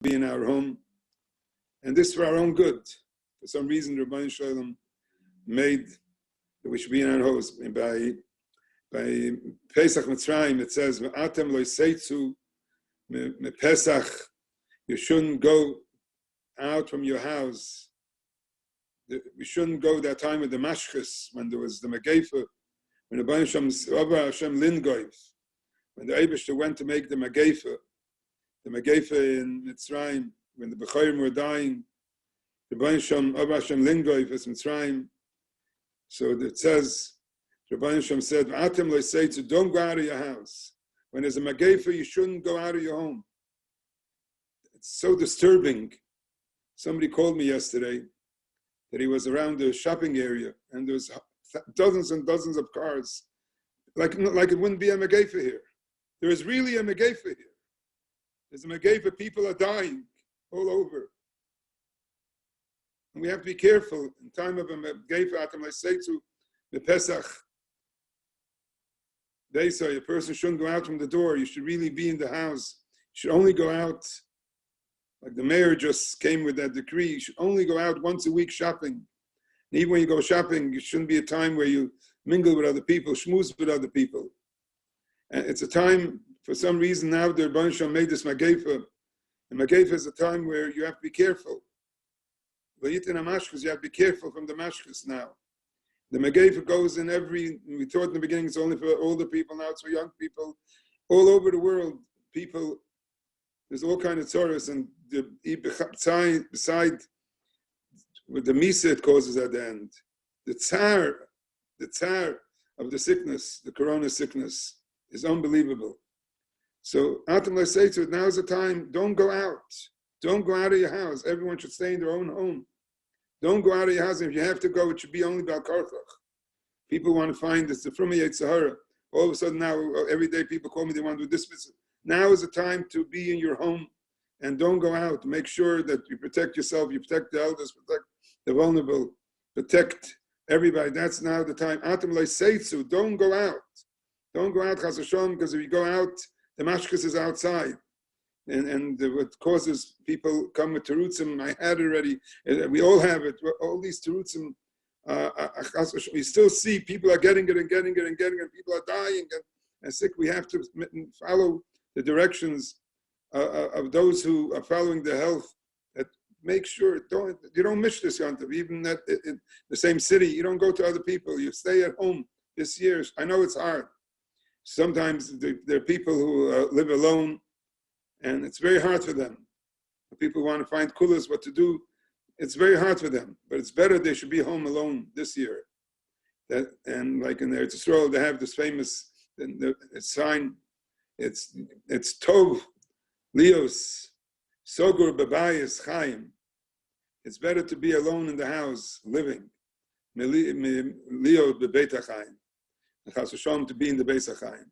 be in our home, and this for our own good. For some reason, the Rebbeinu Shalom made that we should be in our homes. By Pesach Mitzrayim, it says, "V'atem lo yiseitzu me Pesach." You shouldn't go out from your house. We shouldn't go that time with the mashchus, when there was the Megefa, when the Rebbeinu Hashem Lingoiv, when the Eibishter went to make the Megefa in Mitzrayim, when the Bechorim were dying, the Rebbeinu Hashem Lingoiv is Mitzrayim. So it says, the Rebbeinu Hashem said, "Atem lo yiseitzu," don't go out of your house. When there's a Megefa, you shouldn't go out of your home. It's so disturbing. Somebody called me yesterday that he was around the shopping area and there was dozens and dozens of cars, like it wouldn't be a Megefa here. There is really a Megefa here. There's a Megefa, people are dying all over. And we have to be careful in time of a Megefa. Atem lo yiseitzu me Pesach. They say a person shouldn't go out from the door. You should really be in the house. You should only go out, like the mayor just came with that decree, you should only go out once a week shopping. And even when you go shopping, it shouldn't be a time where you mingle with other people, schmooze with other people. And it's a time, for some reason now, the Rebbeinu Shalom made this Megefa. And Megefa is a time where you have to be careful. You have to be careful from the mashchus now. The Megefa goes in we thought in the beginning it's only for older people, now it's for young people. All over the world, people, there's all kinds of tzores, and beside with the misa it causes at the end. The tsar of the sickness, the corona sickness, is unbelievable. So Atem lo yiseitzu, now is the time, don't go out. Don't go out of your house. Everyone should stay in their own home. Don't go out of your house. If you have to go, it should be only Bal Karchach. People want to find this, the Fruma Yetzirah. All of a sudden now, every day people call me, they want to do this. Now is the time to be in your home and don't go out. Make sure that you protect yourself, you protect the elders, protect the vulnerable, protect everybody. That's now the time. Atem lo yiseitzu, don't go out. Don't go out, Chas Hashem, because if you go out, the mashkas is outside. And what causes people come with terutzim, I had it already, we all have it, all these terutzim, we still see people are getting it and people are dying and sick. We have to follow the directions of those who are following the health. That make sure you don't miss this yontav, even in the same city. You don't go to other people. You stay at home this year. I know it's hard. Sometimes there are people who live alone, and it's very hard for them. People want to find kulas, what to do. It's very hard for them, but it's better they should be home alone this year. And like in Eretz Yisrael, they have this famous sign. It's Tov, Leos, Sogur Babayis Chaim. It's better to be alone in the house, living. Leo Bebeit HaChaim. Chas Hashem, to be in the Beis HaChaim.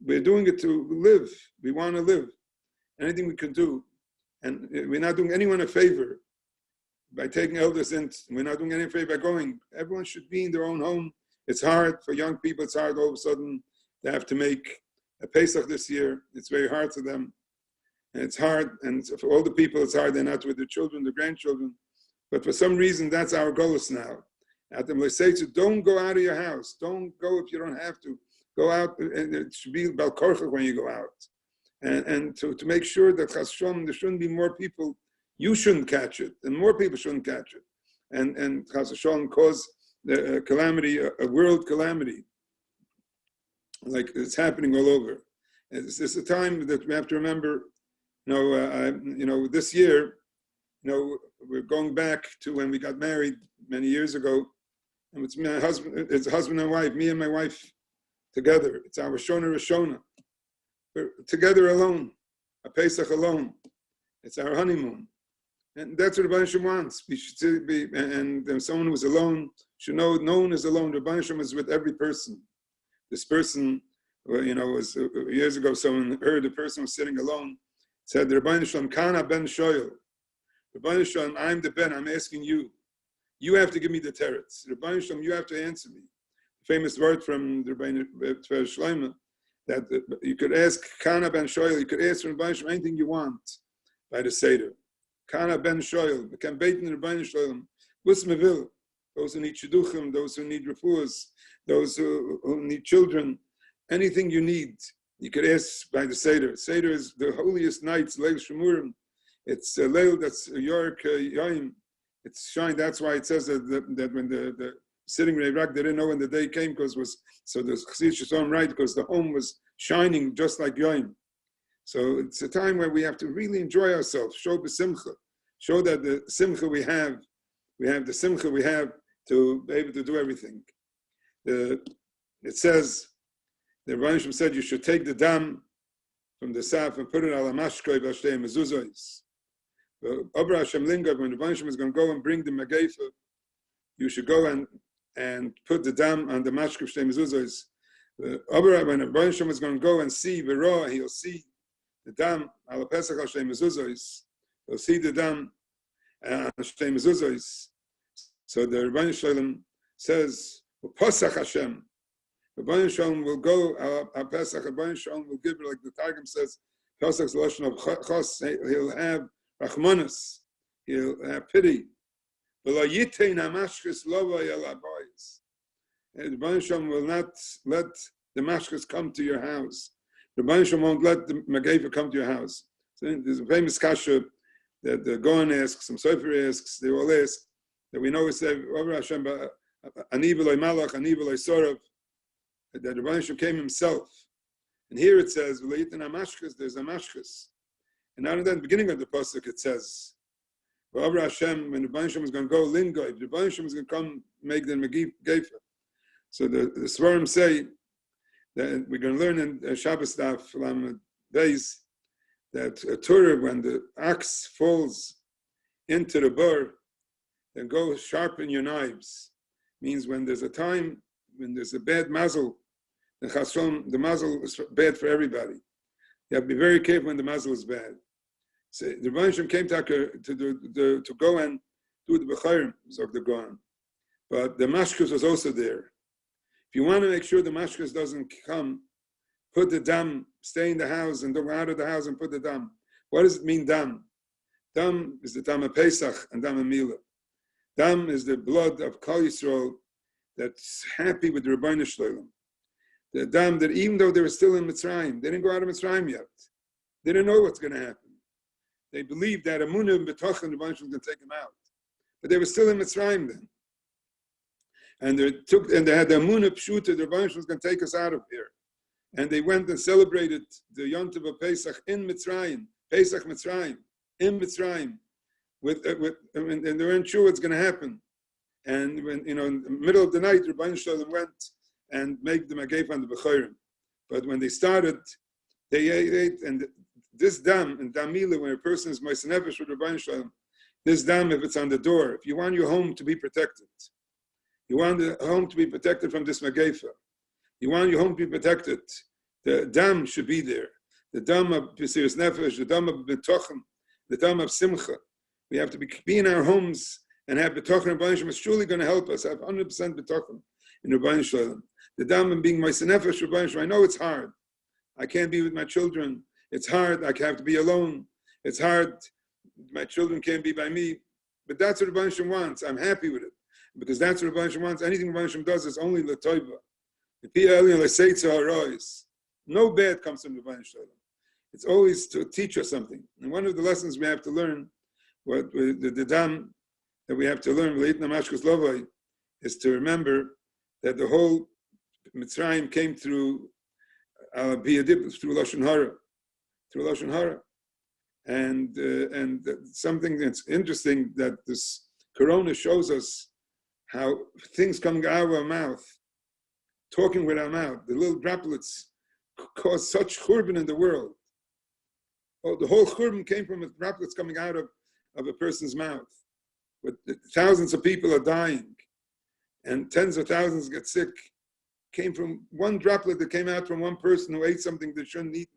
We're doing it to live. We want to live. Anything we can do. And we're not doing anyone a favor by taking elders in. We're not doing any favor by going. Everyone should be in their own home. It's hard for young people. It's hard all of a sudden they have to make a Pesach this year. It's very hard for them. And it's hard. And for all the people, it's hard. They're not with their children, their grandchildren. But for some reason, that's our goals now. Atem lo yiseitzu, don't go out of your house. Don't go if you don't have to. Go out, and it should be Bal Karchach when you go out. And to make sure that Chas Hashem, there shouldn't be more people, you shouldn't catch it, and more people shouldn't catch it. And Chas Hashem cause the calamity, a world calamity, like it's happening all over. It's a time that we have to remember, this year, we're going back to when we got married many years ago, and it's my husband, it's husband and wife, me and my wife together. It's our Shona Rishona. We're together alone, a Pesach alone. It's our honeymoon. And that's what Rebbeinu Shalom wants. We should be, and someone who's alone should know no one is alone. Rebbeinu Shalom is with every person. This person, was years ago, someone heard a person was sitting alone, said, Rebbeinu Shalom, Kana ben Shoyel. Rebbeinu Shalom, I'm the Ben, I'm asking you. You have to give me the teretz. Rebbeinu Shalom, you have to answer me. Famous word from the Rebbeinu Shlomo, that you could ask Kana ben Shoyel, you could ask Rebbeinu Shalom anything you want. by the Seder. Kana ben shoyl, we can bait in the Rebbeinu Shalom. What's me will? Those who need shidduchim, those who need refuahs, those who need children, anything you need, you could ask by the Seder. Seder is the holiest nights, Leil Shemurim. It's a Leil that's York Yom. It's shine. That's why it says that when the sitting in Iraq, they didn't know when the day came because so the Chassidus saw him right because the home was shining just like Yom. So it's a time where we have to really enjoy ourselves. Show b'simcha. Show that the simcha we have the simcha we have to be able to do everything. It says, the Rebbeinu said you should take the dam from the saf and put it al amashkoi b'ashtei mezuzos. Obra Hashem Linga, when the Rebbeinu is going to go and bring the Megeifa, you should go and put the dam on the mashkoi b'ashtei mezuzos. Obra, when the Rebbeinu is going to go and see V'roa, he'll see the dam al pesach b'ashtei mezuzos. He'll see the dam b'ashtei mezuzos. So the Rebbeinu Shalom says, "Pasach Hashem." The Rebbeinu Shalom will go. Our Pesach, Rebbeinu Shalom will give, like the Targum says, Pesach's lashon of chos. He'll have rachmanis. He'll have pity. The Rebbeinu Shalom will not let the mashkes come to your house. The Rebbeinu Shalom won't let the Megeifa come to your house. So there's a famous kasha that the Goan asks, some Sofer asks, they all ask. That we know is that Hashem, Ani v'loy malach, Ani v'loy sorav, that the Rebbeinu Shalom came himself. And here it says, there's a mashkes. And now in the beginning of the pasuk it says, Hashem, when the Rebbeinu Shalom is going to go lingo, if the Rebbeinu Shalom is going to come make the Megeifa. So the Svarim say that we're going to learn in Shabbos Daf Lamed Beis that a Torah, when the axe falls into the bur, then go sharpen your knives. Means when there's a time, when there's a bad mazel, the mazel is bad for everybody. You have to be very careful when the mazel is bad. So the Rebbeinu Shalom came to go and do the B'chayim, Zog the Goan. But the mashkus was also there. If you want to make sure the mashkus doesn't come, put the dam, stay in the house and don't go out of the house and put the dam. What does it mean, dam? Dam is the dam of Pesach and dam of Milah. Dam is the blood of Kol Yisrael that's happy with the Rebbeinu Shalom. The dam that even though they were still in Mitzrayim, they didn't go out of Mitzrayim yet. They didn't know what's going to happen. They believed that Amunah and B'tochen, the Rebbeinu was going to take them out. But they were still in Mitzrayim then. And they had the Amunah Pshuta, the Rebbeinu was going to take us out of here. And they went and celebrated the Yom Tov of Pesach in Mitzrayim, Pesach Mitzrayim, in Mitzrayim. And they weren't sure what's going to happen. And when, in the middle of the night, Rebbeinu Shalom went and made the Megeifa on the B'chayim. But when they started, they ate, and this dam, and damila, when a person is Ma'aseh Nefesh with Rebbeinu Shalom, this dam, if it's on the door, if you want your home to be protected, you want the home to be protected from this Megeifa, you want your home to be protected, the dam should be there. The dam of Mesiras Nefesh, the dam of B'tochen, the dam of Simcha. We have to be in our homes and have B'tochen. Rebbeinu Shalom is surely going to help us. Have 100% B'tochen in Rebbeinu Shalom. The dam of being Ma'aseh Nefesh, Rebbeinu Shalom. I know it's hard. I can't be with my children. It's hard. I have to be alone. It's hard. My children can't be by me. But that's what Rebbeinu Shalom wants. I'm happy with it. Because that's what Rebbeinu Shalom wants. Anything Rebbeinu Shalom does is only l'toiva. No bad comes from Rebbeinu Shalom. It's always to teach us something. And one of the lessons we have to learn, the dam that we have to learn, is to remember that the whole Mitzrayim came through Lashon Hara, and something that's interesting that this Corona shows us how things coming out of our mouth, talking with our mouth, the little droplets cause such churban in the world. Oh, the whole churban came from the droplets coming out of a person's mouth. But thousands of people are dying, and tens of thousands get sick. Came from one droplet that came out from one person who ate something they shouldn't eat.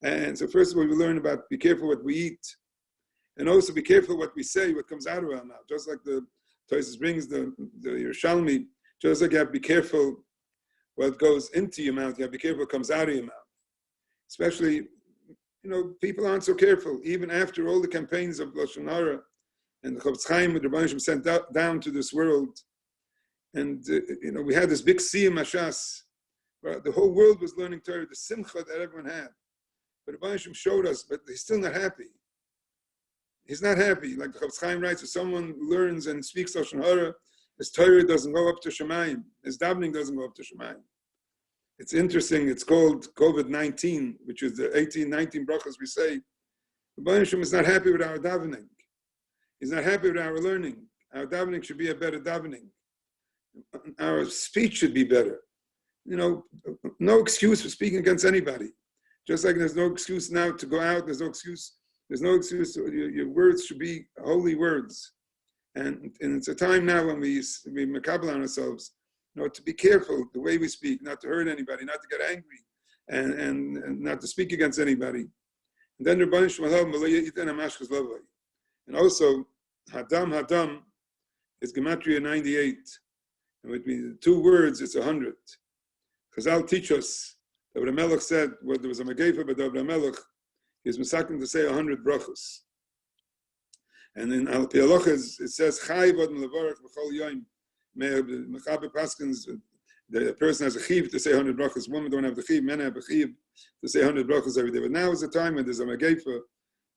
And so first of all, we learn about be careful what we eat, and also be careful what we say, what comes out of our mouth. Just like the Tosis brings the Yerushalmi, just like you have to be careful what goes into your mouth, you have to be careful what comes out of your mouth. Especially people aren't so careful, even after all the campaigns of Lashon Hara and the Chofetz Chaim with the Rebbeinu Shem sent down to this world. And, we had this big Siyum Hashas, where the whole world was learning Torah, the simcha that everyone had. But the Rebbeinu Shem showed us, but he's still not happy. He's not happy. Like the Chofetz Chaim writes, if someone learns and speaks Lashon Hara, his Torah doesn't go up to Shemayim. His davening doesn't go up to Shemayim. It's interesting. It's called COVID-19, which is the 18, 19 brachas we say. The Rebbeinu Shem is not happy with our davening. He's not happy with our learning. Our davening should be a better davening. Our speech should be better. No excuse for speaking against anybody. Just like there's no excuse now to go out, there's no excuse. Your words should be holy words. And it's a time now when we makabel on ourselves, to be careful the way we speak, not to hurt anybody, not to get angry, and not to speak against anybody. And then Rebbeinu Shem Lovay. And also, Hadam is Gematria 98. And between the two words, it's 100. Chazal teach us that the Melech said, well, there was a Megefa, but the Melech is misakim to say 100 brachos. And in Al Pialoch it says, Chai vod melevarach b'chol yoyim. Mechabe Paskins, the person has a chiv to say 100 brachos. Women don't have the chiv, men have a chiv to say 100 brachos every day. But now is the time when there's a Megefa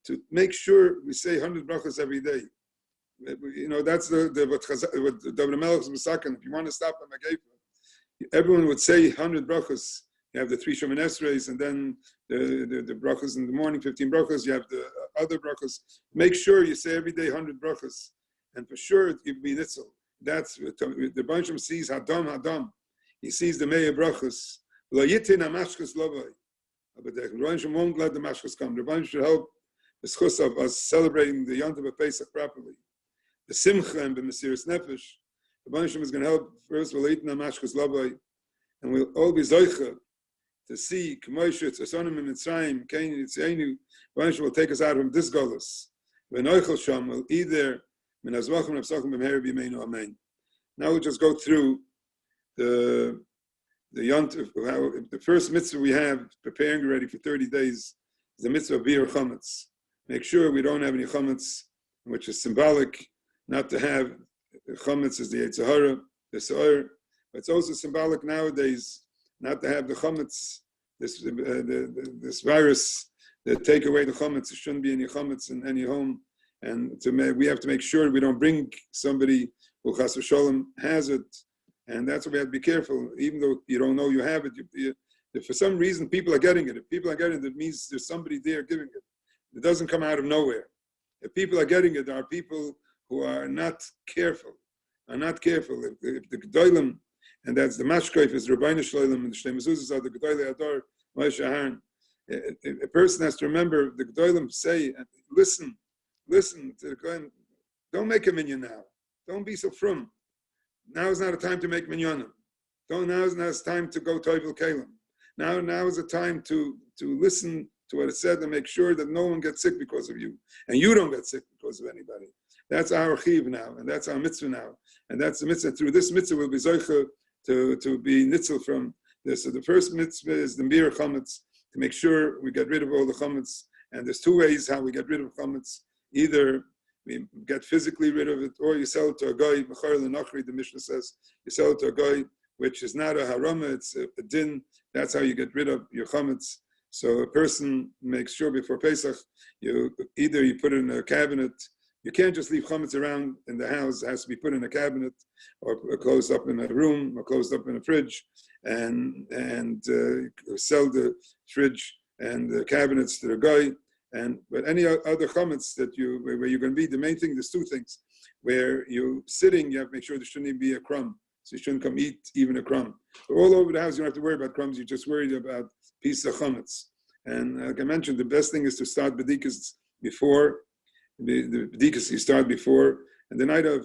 to make sure we say 100 brachos every day. That's what the Melech is misakim. If you want to stop a Megefa, everyone would say 100 brachos. You have the 3 Shemin Esreis, and then the brachos in the morning, 15 brachos. You have the other brachos. Make sure you say every day 100 brachos, and for sure you'll be nitzel. That's the Rebbeinu Shem sees Hadam. He sees the Meir brachos. Lo yitin hamashkos lovay. But the Rebbeinu Shem won't let the mashkos come. The Rebbeinu should help the schus of us celebrating the Yom Tov of Pesach properly. The simcha and the Mesiras Nefesh. The Rebbeinu Shem is going to help first. Lo yitin hamashkos lovay, and we'll all be zoicha to see K'moshe Tzasonim in Mitzrayim, Kain Yitzayinu. Rebbeinu will take us out from this golus. V'noichel Sham will either min azvachim nafsachim b'mehera b'yimeinu amen. Now we'll just go through the yont. The first mitzvah we have preparing already for 30 days is the mitzvah of bir chametz. Make sure we don't have any chametz, which is symbolic. Not to have chametz is the Yetzer Hara, the Sa'ir, but it's also symbolic nowadays not to have the chametz, this virus that take away the chametz. There shouldn't be any chametz in any home, and we have to make sure we don't bring somebody who chas v'sholem has it, and that's why we have to be careful. Even though you don't know you have it, if for some reason people are getting it, if people are getting it, it means there's somebody there giving it. It doesn't come out of nowhere. If people are getting it, there are people who are not careful. If the gedolim, and that's the mashkoif is Rabbeinu Shloim and the Shnei Mezuzahs are the Gedolei Ador Moshe Aharon. A person has to remember the Gedolim say, listen to the Gedolim. Don't make a minyan now. Don't be so frum. Now is not a time to make minyanim. Now is not a time to go toivel kalim. Now is a time to listen to what it said and make sure that no one gets sick because of you, and you don't get sick because of anybody. That's our chiv now, and that's our mitzvah now, and that's the mitzvah. Through this mitzvah, we'll be zoicha to be nitzel from this. So the first mitzvah is the bir chametz, to make sure we get rid of all the chametz. And there's 2 ways how we get rid of chametz. Either we get physically rid of it, or you sell it to a guy. Mechar l'nachri, the Mishnah says, you sell it to a guy, which is not a harama, it's a din. That's how you get rid of your chametz. So a person makes sure before Pesach, you put it in a cabinet. You can't just leave chametz around in the house. It has to be put in a cabinet, or closed up in a room, or closed up in a fridge, and sell the fridge and the cabinets to the guy. But any other chametz where you're going to be, the main thing, there's 2 things. Where you're sitting, you have to make sure there shouldn't even be a crumb. So you shouldn't come eat even a crumb. But all over the house, you don't have to worry about crumbs. You're just worried about piece of chametz. And like I mentioned, the best thing is to start bedikas before. The bedikas you start before. And the night of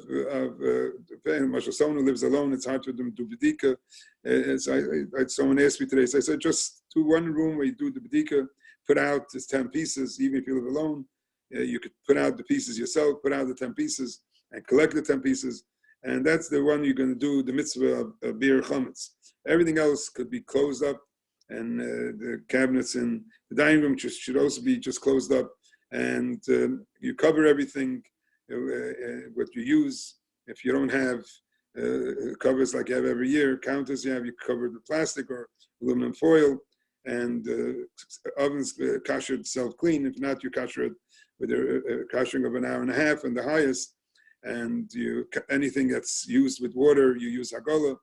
someone who lives alone, it's hard for them to do bedika. Someone asked me today, so I said, just do 1 room where you do the bedika, put out this 10 pieces, even if you live alone. You could put out the pieces yourself, put out the 10 pieces, and collect the 10 pieces. And that's the one you're going to do, the mitzvah of bir chametz. Everything else could be closed up and the cabinets in the dining room should also be just closed up, and you cover everything what you use. If you don't have covers like you have every year, counters you cover with plastic or aluminum foil, and ovens kasher self-clean. If not, you kasher it with a kashering of an hour and a half and the highest. And anything that's used with water, you use hagolah,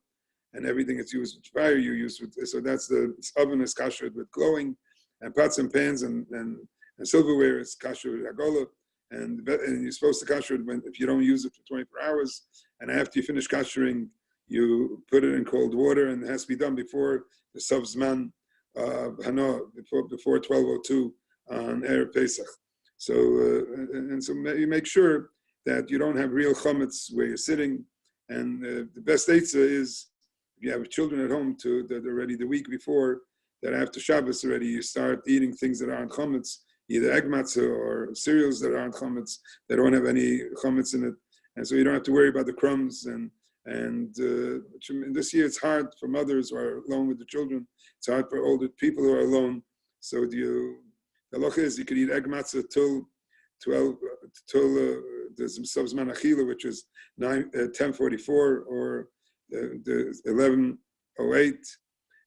and everything that's used with fire, you use with. So that's the oven is kasher with glowing, and pots and pans and silverware is kasher with hagolah, and you're supposed to kasher it if you don't use it for 24 hours. And after you finish kashering, you put it in cold water, and it has to be done before the Sovzman before 12:02 on Erev Pesach. So so you make sure that you don't have real chametz where you're sitting. And the best eitzah is if you have children at home that already the week before, that after Shabbos already you start eating things that aren't chametz, either egg matzah or cereals that aren't chametz, that don't have any chametz in it, and so you don't have to worry about the crumbs. And this year it's hard for mothers who are alone with the children. It's hard for older people who are alone. So the halacha is you could eat egg matzah till there's Sovzman Achila, which is 10:44 or the 11:08,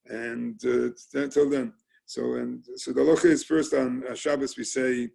and till then. So the halacha is first on Shabbos we say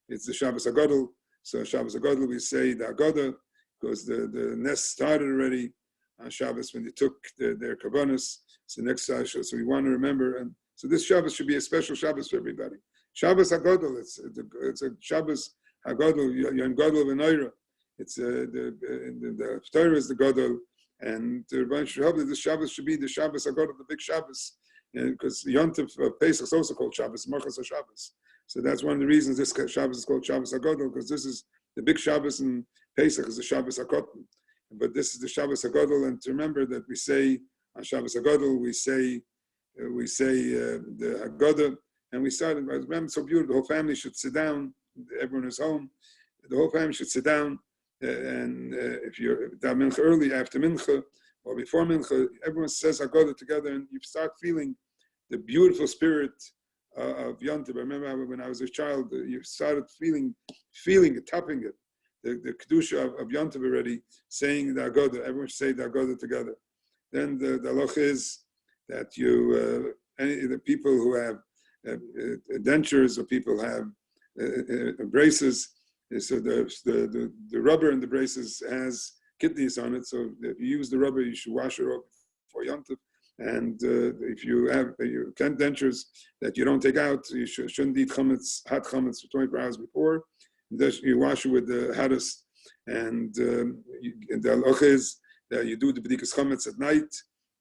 it's the Shabbos HAGADOL. So Shabbos HAGADOL we say the Haggadah, because the nest started already on Shabbos when they took their kabbanos. So next Shabbos, so we want to remember, and so this Shabbos should be a special Shabbos for everybody. Shabbos HAGADOL, it's a Shabbos HAGADOL, Yom Gadol v'Noira. It's the Torah is the Gadol, and this Shabbos should be the Shabbos HAGADOL, the big Shabbos, because the Yom Tov of Pesach is also called Shabbos, Marchas HaShabbos. So that's one of the reasons this Shabbos is called Shabbos HAGADOL, because this is the big Shabbos, and Pesach is the Shabbos HaKotan. But this is the Shabbos HAGADOL, and to remember that we say on Shabbos HAGADOL, we say the Haggadah, and we started. Remember, it's so beautiful. The whole family should sit down. Everyone is home. The whole family should sit down, and if you're down mincha early, after mincha or before mincha, everyone says Haggadah together, and you start feeling the beautiful spirit of Yom Tov. I remember when I was a child, you started feeling it, tapping it. The kedusha of Yom Tov already, saying the Haggadah. Everyone should say the Haggadah together. Then the halacha is that the people who have dentures or people have braces, so the rubber in the braces has kidneys on it. So if you use the rubber, you should wash it off before Yom Tov. And if you have dentures that you don't take out, you shouldn't eat chametz, hot chametz for 24 hours before. You wash it with the hottest, and the halacha is that you do the b'dikas chametz at night.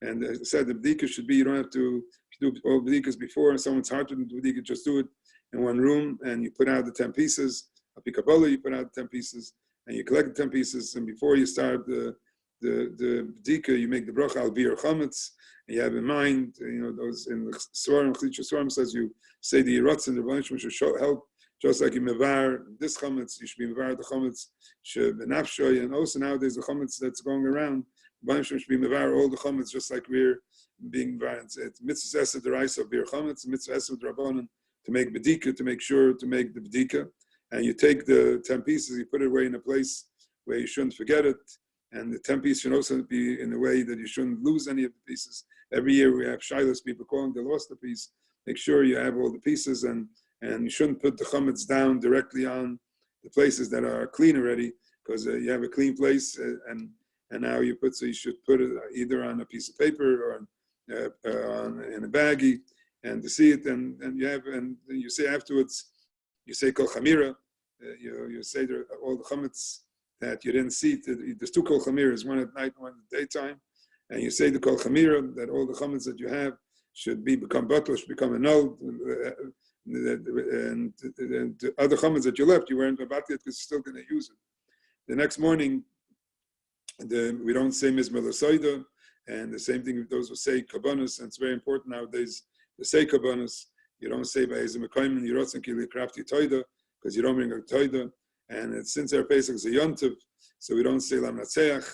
And as I said, the b'dikas should be, you don't have to do all b'dikas before, and someone's hard to do b'dikas, just do it in one room, and you put out the 10 pieces. A pikabala, you put out the 10 pieces, and you collect the 10 pieces, and before you start the b'dika, you make the bracha al bir chametz, and you have in mind, those in the Svarim, Chalitza Svarim says you say the Yiratz and the Rebbeinu should help. Just like you mevar this chametz, you should be mevar the chametz benafshoy, and also nowadays the chametz that's going around, Rebbeinu should be mevar all the chametz, just like we're being mevar. It's mitzvah esed deraisa of bir chametz, mitzvah esed drabanan to make bedika, to make sure to make the bedika, and you take the 10 pieces, you put it away in a place where you shouldn't forget it, and the 10 pieces should also be in a way that you shouldn't lose any of the pieces. Every year we have shilas, people calling they lost the piece. Make sure you have all the pieces, and you shouldn't put the chametz down directly on the places that are clean already, because you have a clean place, and now you should put it either on a piece of paper or in a baggie, and to see it, and you say afterwards, you say kol chamira, you say all the chametz that you didn't see. There's 2 kol chamiras, one at night, one at the daytime, and you say the kol chamira that all the chametz that you have should become butler, should become annulled. And the other chametz that you left, you weren't about it because you're still going to use it. The next morning, we don't say mizmor l'soida, and the same thing with those who say kabbanos, and it's very important nowadays to say kabbanos. You don't say ba'ezim mekayim yirotzen ki likrafti toida, because you don't bring a toida, and since our Pesach is a Yom Tov, so we don't say lam natseach.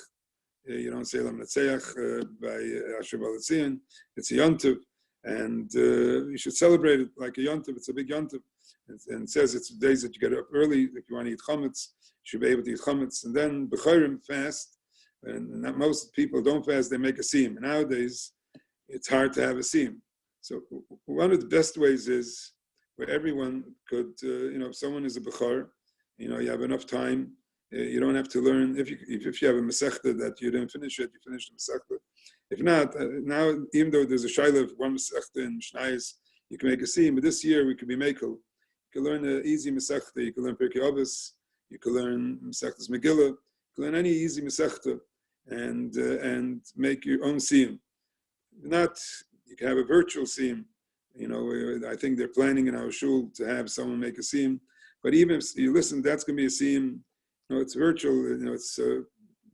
You don't say lam natseach by Asher Balatzion. It's a Yom Tov. And you should celebrate it like a yontiv. It's a big yontiv. And it says it's days that you get up early. If you want to eat chametz, you should be able to eat chametz. And then b'chayrim fast. And not most people don't fast, they make a siyum. Nowadays, it's hard to have a siyum. So one of the best ways is where everyone could, if someone is a b'char, you have enough time. You don't have to learn. If you have a mesechta that you didn't finish it, you finish the mesechta. If not, now, even though there's a shaila of one mesechta in Mishnayos, you can make a siyum. But this year, we could be mekel. You can learn an easy mesechta. You can learn Pirkei Avos. You can learn Mesechtas Megillah. You can learn any easy mesechta and make your own siyum. Not, you can have a virtual siyum. I think they're planning in our shul to have someone make a siyum. But even if you listen, that's going to be a siyum. It's virtual. It's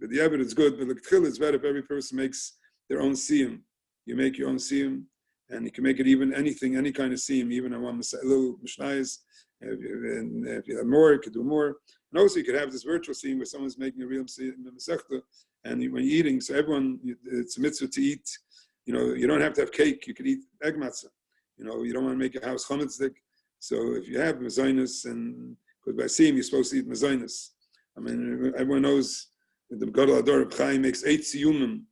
but the evidence is good. But the tchil is better if every person makes their own siyum. You make your own siyum, and you can make it even anything, any kind of siyum, even on one little mishnayos. If you have more, you could do more. And also, you could have this virtual siyum where someone's making a real siyum mesechta, and when you're eating, so everyone, it's a mitzvah to eat. You don't have to have cake. You could eat egg matzah. You don't want to make your house chametzik. So if you have mezainis, and because by siyum you're supposed to eat mezainis. I mean, everyone knows that the Gadol Ador Chaim makes 8 siyumim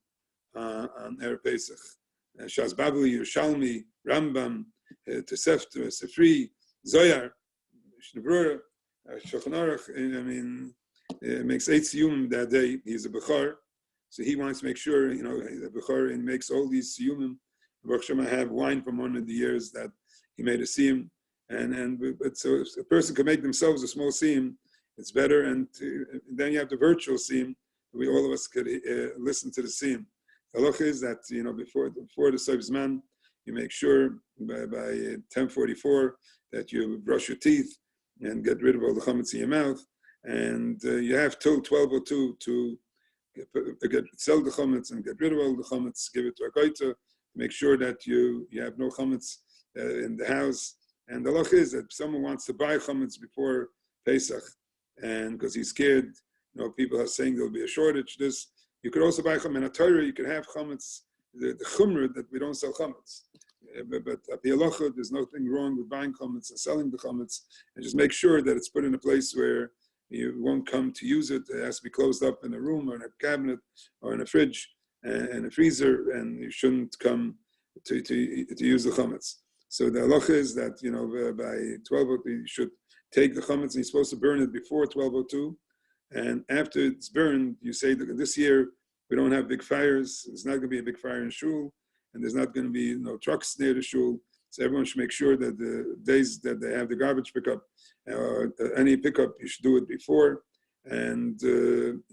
on Erev Pesach. Shas Babli, Yerushalmi, Rambam, Tosefta, Sefri, Zoyar, Shnebura, Shulchan Aruch. Makes 8 siyumim that day. He's a bechar, so he wants to make sure the bechar and makes all these siyumim. Baruch Hashem, I have wine from one of the years that he made a siyum, but so if a person can make themselves a small siyum, it's better. And then you have the virtual siyum. All of us could listen to the siyum. The halacha is that before the Sof Zman, you make sure by 10:44 that you brush your teeth and get rid of all the chametz in your mouth, and you have till 12:02 to sell the chametz and get rid of all the chametz. Give it to a goita. Make sure that you have no chametz in the house. And the halacha is that if someone wants to buy chametz before Pesach, and because he's scared, people are saying there'll be a shortage. You could also buy chametz. In a Torah, you could have chametz, the chumrah that we don't sell chametz. But at the halacha, there's nothing wrong with buying chametz and selling the chametz, and just make sure that it's put in a place where you won't come to use it. It has to be closed up in a room or in a cabinet or in a fridge and a freezer, and you shouldn't come to use the chametz. So the halacha is that by 12:02 you should take the chametz, and you're supposed to burn it before 12:02. And after it's burned, you say that this year we don't have big fires. There's not going to be a big fire in shul, and there's not going to be no trucks near the shul. So everyone should make sure that the days that they have the garbage pickup, any pickup, you should do it before. And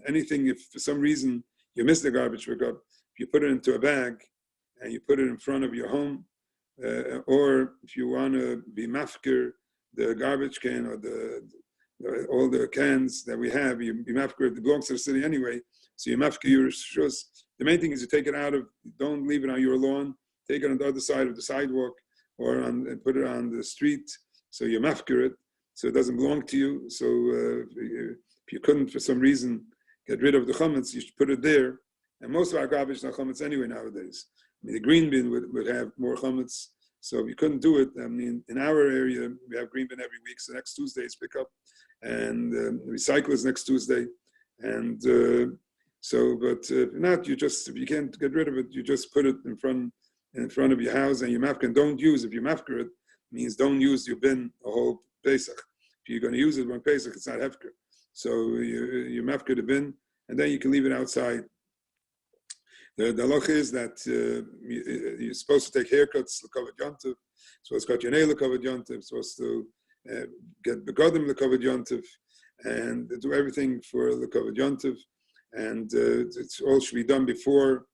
anything, if for some reason you miss the garbage pickup, if you put it into a bag and you put it in front of your home, or if you want to be mafker, the garbage can or all the cans that we have, you mafker, it belongs to the city anyway, so you mafker your shus. The main thing is you take it out of, don't leave it on your lawn, take it on the other side of the sidewalk or put it on the street, so you mafker it, so it doesn't belong to you. So if you couldn't for some reason get rid of the chametz, you should put it there. And most of our garbage is not chametz anyway nowadays. The green bin would have more chametz. So if you couldn't do it, in our area, we have green bin every week. So next Tuesday is pickup, and recycle is next Tuesday. And but if not, if you can't get rid of it, you just put it in front of your house, and your mafker don't use. If you mafker it, means don't use your bin a whole Pesach. If you're going to use it one Pesach, it's not hefker. So you mafker the bin, and then you can leave it outside. The halacha is that you're supposed to take haircuts l'kavod yontiv, supposed to cut your nail l'kavod yontiv, supposed to get begodim l'kavod yontiv, and do everything for l'kavod yontiv, and it all should be done before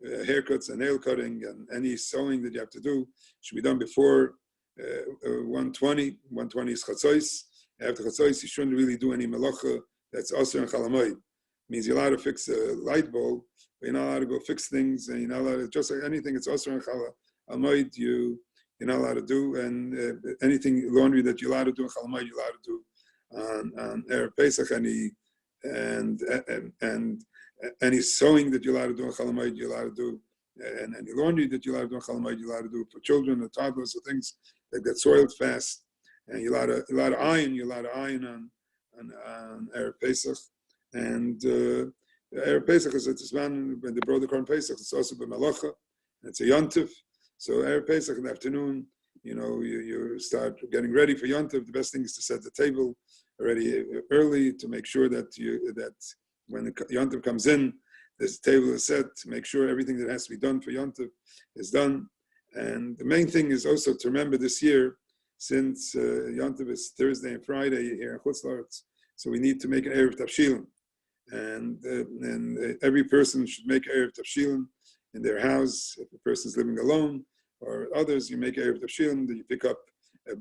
haircuts and nail cutting, and any sewing that you have to do should be done before 1:20. 1:20 is chatzos. After chatzos, you shouldn't really do any melacha that's aser and chalamoid. Means you're allowed to fix a light bulb, but you're not allowed to go fix things, and you're not allowed to, just like anything, it's aser and chalamoid, you're not allowed to do, and anything laundry that you're allowed to do in chalamoid, you're allowed to do on Erev Pesach, and any sewing that you're allowed to do in chalamoid, you're allowed to do and any laundry that you're allowed to do on Chol Hamoed, you're allowed to do for children or toddlers or things that get soiled fast. And you're allowed to iron. You're allowed to iron on Erev Pesach. And Erev Pesach is at this man when they brought the Korban Pesach. It's also b'Malacha. It's a Yontif. So Erev Pesach in the afternoon, you start getting ready for Yontif. The best thing is to set the table already early to make sure that when the Yontif comes in, this table is set to make sure everything that has to be done for Yontif is done. And the main thing is also to remember this year, since Yontif is Thursday and Friday here in Chutz La'aretz, so we need to make an Erev Tavshilin. And every person should make Erev Tavshilin in their house. If a person is living alone or others, you make Erev Tavshilin, you pick up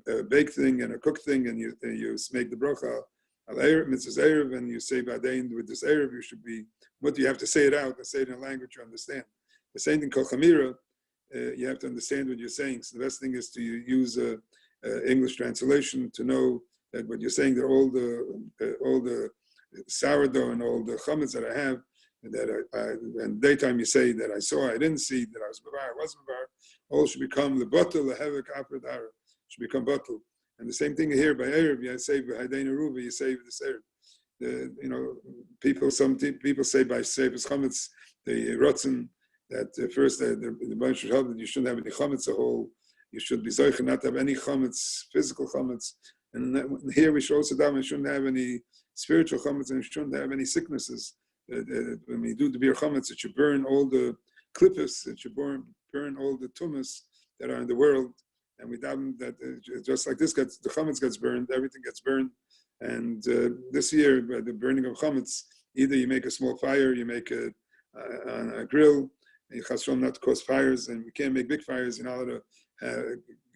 a baked thing and a cooked thing, and you make the bracha al Erev, mitzvahs Erev, and you say Ba'dain with this Erev, you should be, what you have to say it out and say it in a language you understand. The same thing, Kol Chamira, you have to understand what you're saying. So the best thing is to use a English translation to know that what you're saying, that all the sourdough and all the chametz that I have, that and daytime you say that I saw, I didn't see, that I was bavar, I wasn't bavar, all should become the bottle, the hevek after dara, should become bottle. And the same thing here by Erev, you say b'hadena ruva, you say this Erev. Some people say by Seifus Chametz, the Rotzen, that first the bunch should help that you shouldn't have any chametz, you should be zoich not to have any chametz, physical chametz. And here we should also down, we shouldn't have any spiritual chametz, and we shouldn't have any sicknesses. When we do the beer chametz, it should burn all the klippus, it should burn all the tumas that are in the world. And we daven that just like this the chametz gets burned, everything gets burned. And this year, by the burning of chametz, either you make a small fire, you make on a grill, and chasron not to cause fires, and we can't make big fires. You're not allowed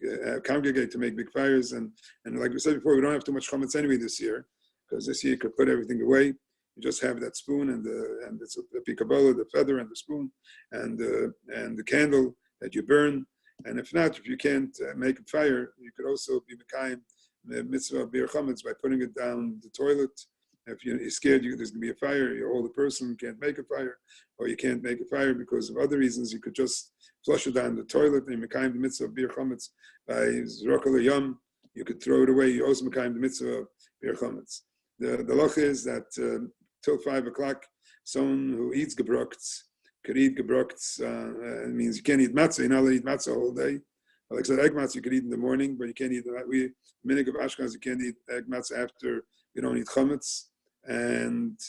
to congregate to make big fires. And like we said before, we don't have too much chametz anyway this year, because this year you could put everything away. You just have that spoon and it's the pikabola, the feather and the spoon, and the candle that you burn. And if not, if you can't make a fire, you could also be mekayim the mitzvah of bir chametz by putting it down the toilet. If you're scared there's going to be a fire, you're an older person, can't make a fire, or you can't make a fire because of other reasons, you could just flush it down the toilet and mekayim the mitzvah of bir chametz by zrokal yom. You could throw it away. You also mekayim the mitzvah of bir chametz. The loch is that till 5 o'clock, someone who eats gebrokts could eat gebrokts. It means you can't eat matzah. You're not allowed to eat matzah all day. Like I said, egg matzah you could eat in the morning, but you can't eat. Minig of Ashkenaz, you can't eat egg matzah after you don't eat chametz. And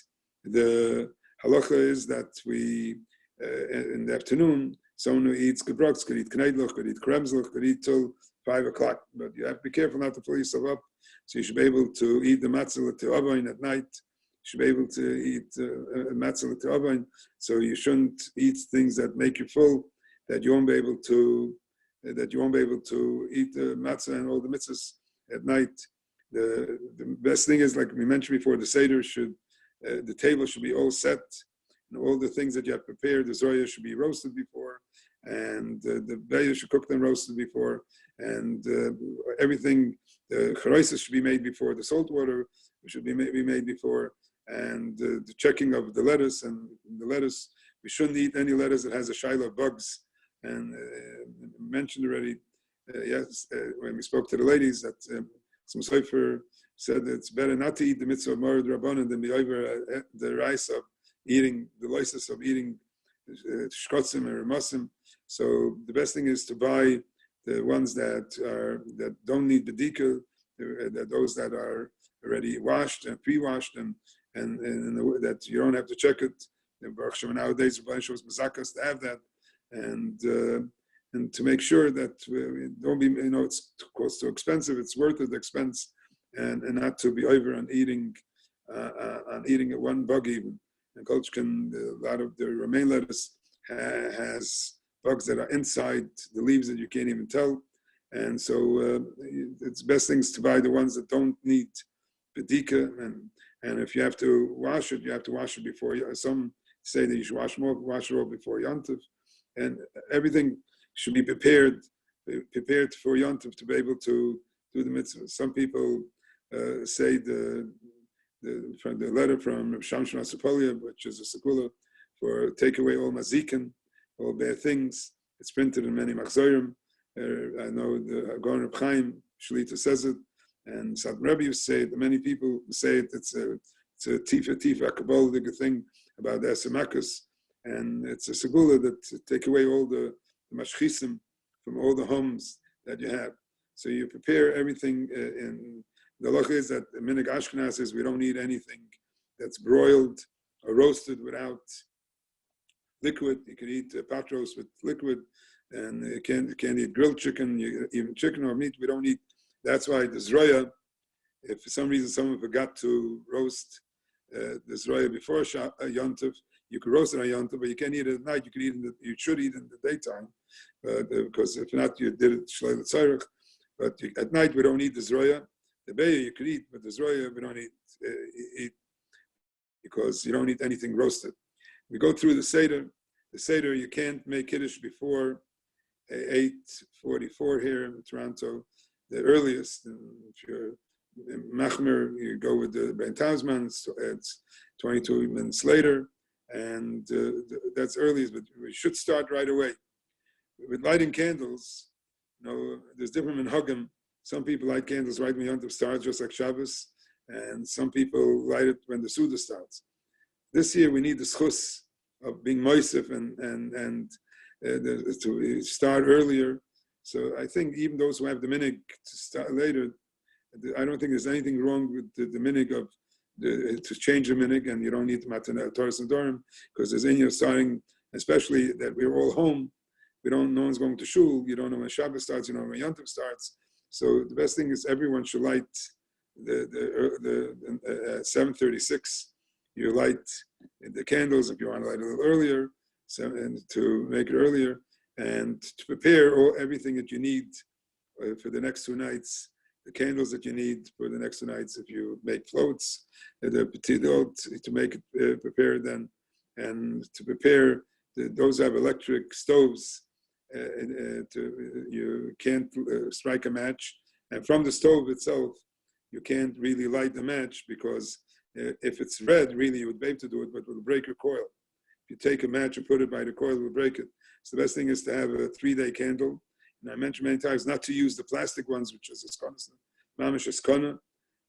the halacha is that we in the afternoon, someone who eats gebrokts could eat kneidloch, could eat kremzloch, could eat till 5 o'clock. But you have to be careful not to pull yourself up. So you should be able to eat the matzah to avain at night. You should be able to eat matzah to avain. So you shouldn't eat things that make you full, that you won't be able to eat the matzah and all the mitzvahs at night. The best thing is, like we mentioned before, the seder the table should be all set, and all the things that you have prepared. The zoya should be roasted before, and the beya should cook them roasted before, and everything. The charaisis should be made before. The salt water should be made before, and the checking of the lettuce. And the lettuce, we shouldn't eat any lettuce that has a shaila of bugs. And mentioned already, when we spoke to the ladies, that some Sefer said that it's better not to eat the mitzvah of Morad Rabbanan than be over the rice of eating, the license of eating shkotzim and ramasim. So the best thing is to buy the ones that don't need bedika, those that are already washed and pre-washed, and that you don't have to check it. Nowadays, was mazakas to have that, and to make sure that we don't be, it's cost too expensive. It's worth the expense, and not to be over on eating at one bug even. And Kolchkin, a lot of the romaine lettuce has bugs that are inside the leaves that you can't even tell. And so it's best things to buy the ones that don't need bedika. And if you have to wash it, you have to wash it before. Some say that you should wash it all before Yontif. And everything should be prepared for Yontif to be able to do the mitzvah. Some people say from the letter from Shamshon Asapolia, which is a sekula for take away all mazikin. all bad things. It's printed in many machzorim. I know the Gaon Reb Chaim Shlita says it, and Sad Rebbe say it. Many people say it. It's a tifa Kabbalistic thing about the Esemakus, and it's a segula that take away all the mashchisim from all the homes that you have. So you prepare everything. In the halacha is that the minig Ashkenaz is we don't need anything that's broiled or roasted without liquid. You can eat patros with liquid, and you can't eat grilled chicken, even chicken or meat. We don't eat. That's why the zroya, if for some reason someone forgot to roast the zroya before Yontif, you could roast it on Yontif, but you can't eat it at night. You should eat it in the daytime, because if not, you did it shleil tzarech. But at night we don't eat the zroya. The beya you could eat, but the zroya we don't eat because you don't eat anything roasted. We go through the Seder. The Seder, you can't make Kiddush before 8:44 here in Toronto. The earliest, if you're in Machmer, you go with the Ben Tazman, it's 22 minutes later, and that's earliest, but we should start right away. With lighting candles, there's different minhagim. Some people light candles right when Yontif starts, just like Shabbos, and some people light it when the Suda starts. This year we need the schus of being moisef and to start earlier. So I think even those who have the minig to start later, I don't think there's anything wrong with the minig of to change the minig, and you don't need the matanel Torah and Dorim, because there's in you starting, especially that we're all home. No one's going to shul. You don't know when Shabbos starts. You don't know when Yontif starts. So the best thing is everyone should light the 7:36. You light the candles if you want to light a little earlier, and to make it earlier, and to prepare everything that you need for the next 2 nights. The candles that you need for the next 2 nights, if you make floats, the petidot to make it prepared then, and to prepare those who have electric stoves. You can't strike a match, and from the stove itself, you can't really light the match, because if it's red, really you would be able to do it, but it will break your coil. If you take a match and put it by the coil, it will break it. So the best thing is to have a 3-day candle. And I mentioned many times not to use the plastic ones, which is mamish eskona,